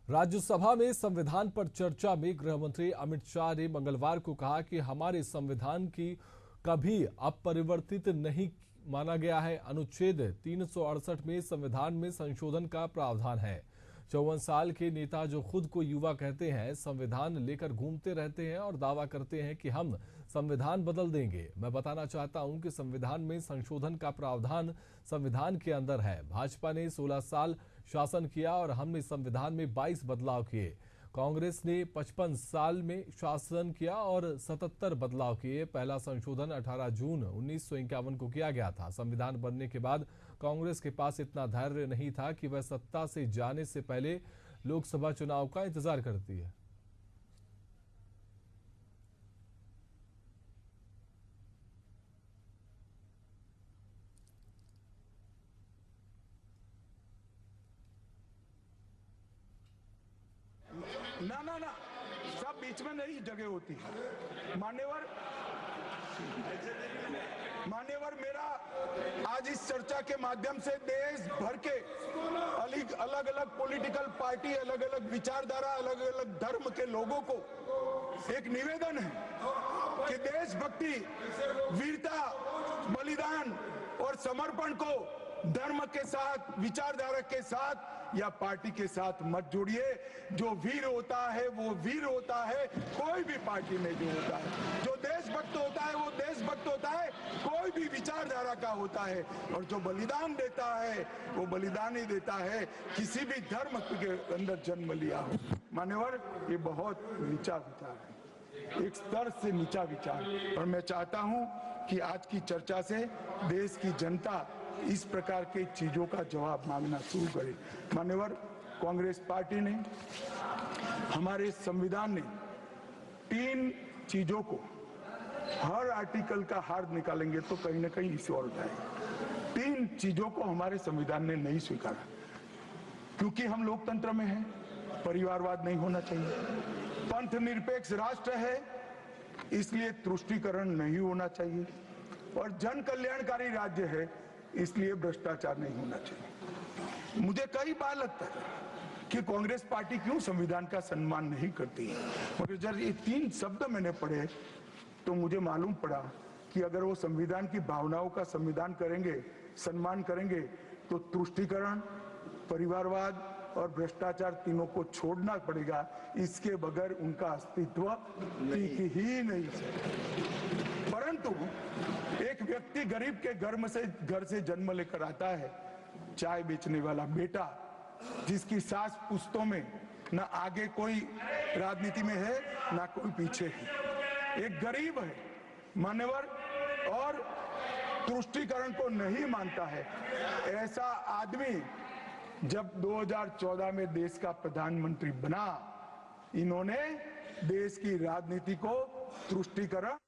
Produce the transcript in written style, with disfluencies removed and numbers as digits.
राज्यसभा में संविधान पर चर्चा में गृह मंत्री अमित शाह ने मंगलवार को कहा कि हमारे संविधान की कभी अपरिवर्तित नहीं माना गया है। अनुच्छेद 368 में संविधान में संशोधन का प्रावधान है। 54 साल के नेता जो खुद को युवा कहते हैं, संविधान लेकर घूमते रहते हैं और दावा करते हैं कि हम संविधान बदल देंगे। मैं बताना चाहता हूं कि संविधान में संशोधन का प्रावधान संविधान के अंदर है। भाजपा ने 16 साल शासन किया और हमने संविधान में 22 बदलाव किए। कांग्रेस ने 55 साल में शासन किया और 77 बदलाव किए। पहला संशोधन 18 जून 1951 को किया गया था। संविधान बनने के बाद कांग्रेस के पास इतना धैर्य नहीं था कि वह सत्ता से जाने से पहले लोकसभा चुनाव का इंतजार करती है। ना ना ना, सब बीच में नहीं जगह होती है। मान्यवर मेरा आज इस चर्चा के माध्यम से देश भर के अलग अलग पॉलिटिकल पार्टी, अलग अलग विचारधारा, अलग अलग धर्म के लोगों को एक निवेदन है कि देशभक्ति, वीरता, बलिदान और समर्पण को धर्म के साथ, विचारधारा के साथ या पार्टी के साथ मत जोड़िए। जो वीर होता है वो वीर होता है, कोई भी पार्टी में जो होता है। जो देशभक्त होता है वो देशभक्त होता है, कोई भी विचारधारा का होता है। और जो बलिदान देता है वो बलिदान ही देता है, किसी भी धर्म के अंदर जन्म लिया हो। मान्यवर, ये बहुत नीचा विचार है, एक स्तर से नीचा विचार। और मैं चाहता हूं कि आज की चर्चा से देश की जनता इस प्रकार के चीजों का जवाब मांगना शुरू करे। मान्यवर, कांग्रेस पार्टी ने, हमारे संविधान ने 3 चीजों को, हर आर्टिकल का हार्द निकालेंगे तो कहीं ना कहीं इसे और जाएगा। 3 चीजों को हमारे संविधान ने नहीं स्वीकारा, क्योंकि हम लोकतंत्र में हैं, परिवारवाद नहीं होना चाहिए, पंथ निरपेक्ष राष्ट्र है इसलिए तुष्टीकरण नहीं होना चाहिए, और जन कल्याणकारी राज्य है इसलिए भ्रष्टाचार नहीं होना चाहिए। मुझे कई बार लगता है कि कांग्रेस पार्टी क्यों संविधान का सम्मान नहीं करती है, मगर जब ये 3 शब्द मैंने पढ़े तो मुझे मालूम पड़ा कि अगर वो संविधान की भावनाओं का संविधान करेंगे, सम्मान करेंगे, तो तुष्टीकरण, परिवारवाद और भ्रष्टाचार तीनों को छोड़ना पड़ेगा। इसके बगैर उनका अस्तित्व टिक ही नहीं सकता। परंतु एक व्यक्ति गरीब के घर से जन्म लेकर आता है, चाय बेचने वाला बेटा, जिसकी सास पुश्तों में न आगे कोई राजनीति में है ना कोई पीछे है, एक गरीब है मान्यवर, और तुष्टीकरण को नहीं मानता है। ऐसा आदमी जब 2014 में देश का प्रधानमंत्री बना, इन्होंने देश की राजनीति को तुष्टीकरण